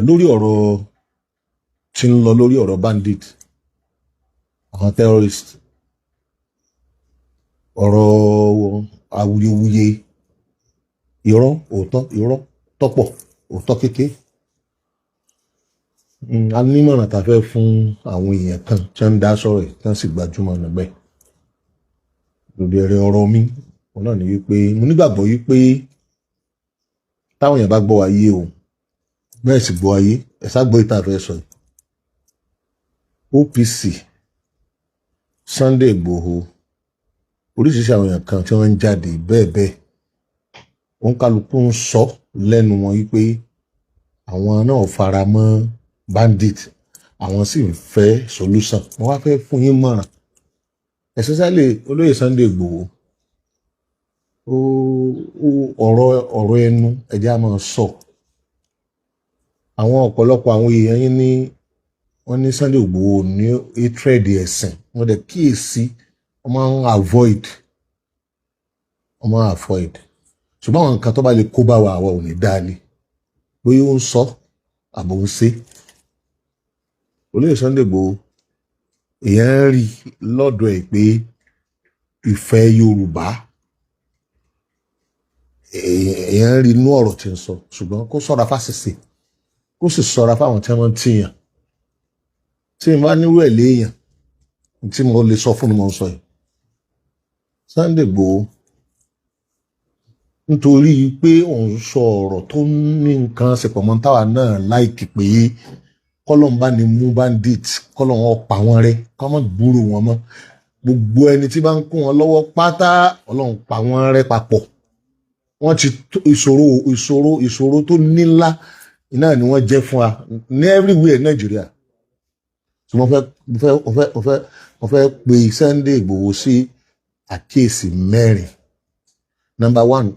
lórí ọ̀rọ̀ tí ń lọ lórí ọ̀rọ̀ bandit àwọn terrorist ọ̀rọ̀ awuyewuye irọ́ òótọ́ irọ́ tọ́pọ̀ òótọ́ kéke a nímọ̀ràn tá a fẹ́ fún àwọn èèyàn kan tí wọ́n ń dá sọ̀rọ̀ tí wọ́n sì gbajúmọ̀ níbẹ̀ lórí ẹ̀rẹ̀ ọ̀rọ̀ mi òun náà ni wípé mo nígbàgbọ́ wípé táwọn èèyàn bá gbọ́ wa yé o bẹ́ẹ̀ sì gbọ́ ayé ẹ̀ sá gbọ́ ìta fẹ́ sọ yìí OPC Sunday Igboho oríṣiríṣi àwọn èèyàn kan tí wọ́n ń jáde bẹ́ẹ̀ bẹ́ẹ̀ òun kálukú ń sọ lẹ́nu wọn wípé àwọn náà fara mọ́ bandit àwọn sì ń fẹ́ solution wọ́n wá fẹ́ fún yín mọ̀ràn especially Oloye Sunday Igboho ọ̀rọ̀ ẹnu ẹ̀jẹ̀ á máa sọ àwọn ọ̀pọ̀lọpọ̀ àwọn èèyàn yín ní wọ́n ní Sunday Igboho ní hatred ẹ̀sìn wọ́n dẹ̀ kíyèsí wọ́n máa ń avoid ṣùgbọ́n àwọn nǹkan tó bá lè kó bá wa àwa ò ní dáálé bóyá ó ń sọ àbò ń ṣe Oloye Sunday Igboho èèyàn rí lọ́dọ̀ ẹ̀ pé ìfẹ́ Yorùbá èèyàn rí inú ọ̀rọ̀ tí ń sọ ṣùgbọ́n kó ṣọ́ra fásìsì kó sì ṣọ́ra fáwọn tí wọ́n ń tìyàn tí n bá nírú ẹ̀ léèyàn tí mo lè sọ fún ni mo ń sọ yìí Sunday Igboho nítorí pé òun sọ ọ̀rọ̀ tó ní nǹkan ṣe pọ̀ mọ́ táwa náà láìkì pé kọ́lọ́n bá ní mú bandit kọ́lọ́n wọn pa wọ́n rẹ́ kọ́ mọ́ gbúrò wọn mọ́ gbogbo ẹni tí bá ń kó wọn lọ́wọ́ pátá Ọlọ́run pa wọ́n rẹ́ papọ̀ wọ́n ti ìṣòro tó nílá iná ni wọ́n jẹ́ fún wa ní everywhere Nàìjíríà tí wọ́n fẹ́ pe Sunday Igboho sí àkíyèsí mẹ́rin. Number one,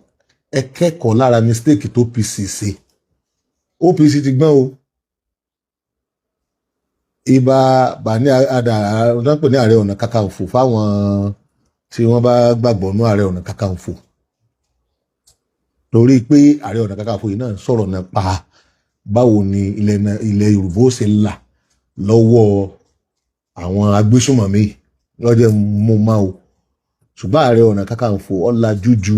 ẹ kẹ́kọ̀ọ́ lára mistake tó OPC ṣe OPC ti gbọ́n o ibà bà ní wọ́n pè ní Ààrẹ Ọ̀nà Kakanfò fáwọn tí wọ́n bá gbàgbọ́ ní Ààrẹ Ọ̀nà Kakanfò torí pé Ààrẹ Ọ̀nà Kakanfò yìí náà sọ̀rọ̀ nípa báwo ni ilẹ̀ Yorùbá ó ṣe là lọ́wọ́ àwọn agbésùnmọ̀mí lọ́jọ́ mo máa o ṣùgbọ́n Ààrẹ Ọ̀nà Kakanfò ọ̀làjú ju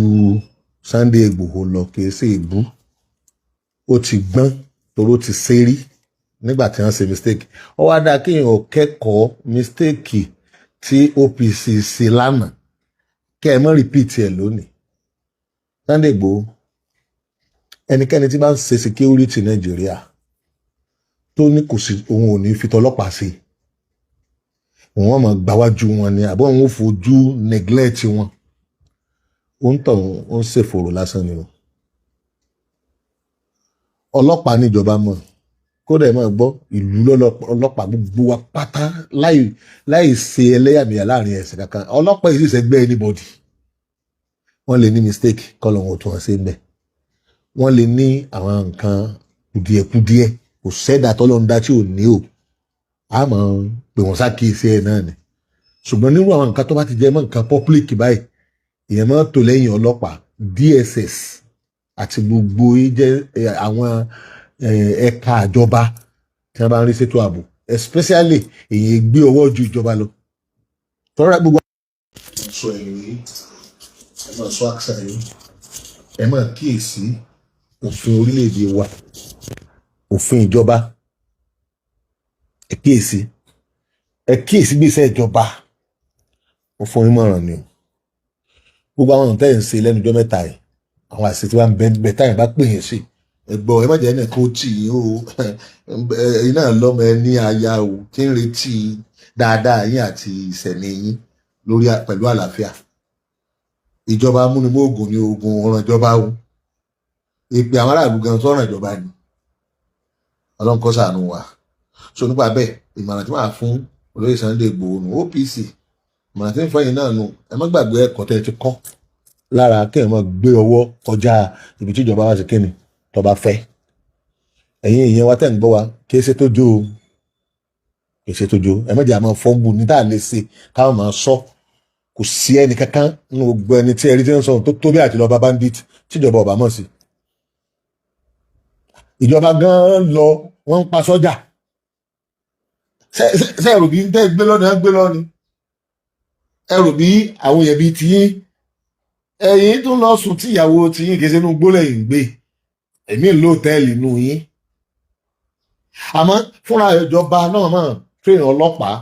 Sunday Igboho lọ kìí ṣe ìbú ó ti gbọ́n toró ti ṣẹ́rí nígbà tí wọ́n ṣe mistake ó wá dáa kéèyàn kẹ́kọ̀ọ́ mistake tí OPC ṣe lánàá kẹ́ ẹ mọ́ repeat ẹ̀ lónìí. Sunday Igboho ẹnikẹ́ni tí bá ń ṣe security Nàìjíríà tó ní kò sí òun ò ní fi tọlọ́pàá sí wọ́n máa gbáwájú wọn ni àbọ̀ wọn ò fojú neglect wọn ó ń tàn ó ń ṣèfòrò lásán ni o ọlọ́pàá níjọba mọ̀ kódà ẹ máa gbọ́ ìlú ọlọ́pàá gbogbo wa pátá láì ṣe ẹlẹ́yàmẹ̀yà láàrin ẹ̀sìn kankan ọlọ́pàá yìí sì ṣẹgbẹ́ anybody wọ́n lè ní mistake kọ́lọ̀ wọn ò tún wọn ṣe ń bẹ̀ wọ́n lè ní àwọn nǹkan kùdìẹ̀kùdìẹ̀ kò sẹ́dà tọ́lọ́ndá tí ò ní o a máa pè wọ́n sákìísí ẹ̀ náà ni ṣùgbọ́n nínú àwọn nǹkan tó bá ti jẹ́ mọ́ nǹkan public báyìí èèyàn máa tò lẹ́yìn ọlọ́pàá DSS àti gbogbo jẹ́ àwọn ẹ̀ka àjọba tí wọ́n bá ń rí ṣètò ààbò especially èèyàn gbé ọwọ́ ju ìjọba lọ tọ́ra gbogbo sọ ẹ̀yìn yìí ẹ máa sọ àṣà yìí ẹ máa kíyèsí òfin orílẹ̀-èdè wa òfin ìjọba ẹ kíyèsí gbèsè ìjọba ó fún onímọ̀ràn ni o gbogbo àwọn ọ̀tẹ́ ń ṣe lẹ́nu ọjọ́ mẹ́ta yìí àwọn àṣẹ tí wọ́n ń bẹ táyà bá pè yín sí ẹ̀gbọ́n ẹ má jẹ́ ẹnìkan ó tì yín o ẹ̀yin náà lọ́mọ ẹ ní aya o tí ń retí dáadáa yín àti ìṣẹ̀lẹ̀ yín lórí pẹ̀lú àlàáfíà ìjọba amúnimóògùn ní ogun ọ̀ràn ìjọba o ìpè àwọn aráàlú gan sọ̀ràn ìjọba ni Ọlọ́run kó ṣàánú wa so nípa bẹ́ẹ̀ ìmọ̀ràn tí màá fún Oloye Sunday Igboho nù OPC ìmọ̀ràn tí ń fọ́ yín náà nù ẹ má gbàgbé ẹ̀kọ́ tẹ́ ẹ ti kọ́ lára kí ẹ má gbé ọwọ́ kọjá ibi tí ìjọba wá sí kíni tó bá fẹ́ ẹ̀yin ìyẹn wa tẹ́ ń gbọ́ wa kí ẹ ṣe tó jó ẹ má jẹ́ àmọ́ fọ́nbù ní tá à lè ṣe káwọn máa sọ kò sí ẹnì kankan nínú gbogbo ẹni tí ẹ rí tí ń sọ tó tóbi àti lọ́ba bandit tíjọba ọba mọ̀ sí ìjọba gan lọ wọ́n ń pa sọ́jà ṣe ẹrù bí tẹ́ gbé lọ́nà gbé lọ́ni ẹrù bí àwọn èèyàn bíi tiyín ẹ̀yin tó ń lọ sùn tí ìyàwó tiyín kì í ṣe inú gbólẹ̀yìn gbé èmi ń lo hòtẹ́ẹ̀lì inú yín àmọ́ fúnra ìjọba náà máa train ọlọ́pàá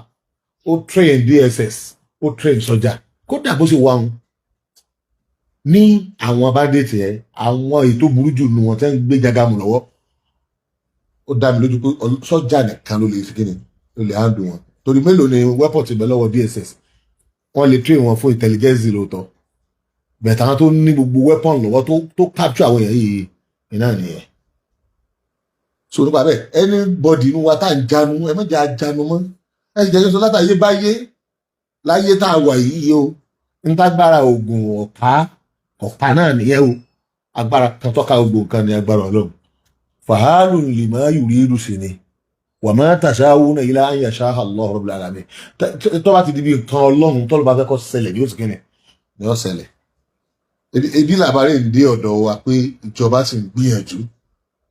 ó train DSS ó train sọ́jà kódà bó ṣe wà wọn ní àwọn abádẹ́tì ẹ̀ àwọn èyí tó burú jù nù wọn tẹ́ ń gbé jágàmù lọ́wọ́ ó dá mi lójú pé sọ́jà nìkan ló lè fi kíni ló lè handle wọn torí mélòó ni weapon ti bẹ lọ́wọ́ DSS wọ́n lè train wọn fún intelligence lóòótọ́ bẹ̀ẹ̀ àwọn tó ní gbogbo weapon lọ́wọ́ tó capture àwọn èèyàn yìí iná nìyẹn so nípa bẹ́ẹ̀ anybody inú wa tá à ń jánu ẹ mẹ́jọ ajánu mọ́ ẹ sì jẹ́ sọ látàyé báyé láyé tá a wà yìí o ń tágbára oògùn ọ̀pá náà nìyẹn o agbára kan tọ́ka gbogbo nǹkan ní agbára ọlọ́run fàhálù lima yuridu sí ni wa ma tasha'una illa an yasha Allah rabbul alamin tó bá ti di bí nǹkan ọlọ́run tó ló bá fẹ́ kó ṣẹlẹ̀ ní oṣù kìíní ni ó ṣẹlẹ̀ ebi làbárẹ̀ ń dé ọ̀dọ̀ wa pé ìjọba sì ń gbìyànjú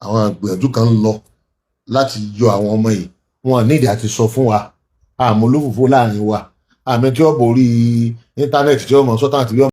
àwọn àgbìyànjú kan ń lọ láti yọ àwọn ọmọ yìí wọn nídìí àti sọ fún wa àmọ́ olófòfó láàrin wa àmì tí ó borí íńtánẹ́ẹ̀tì tí ó mọ̀ sọ́tàn àti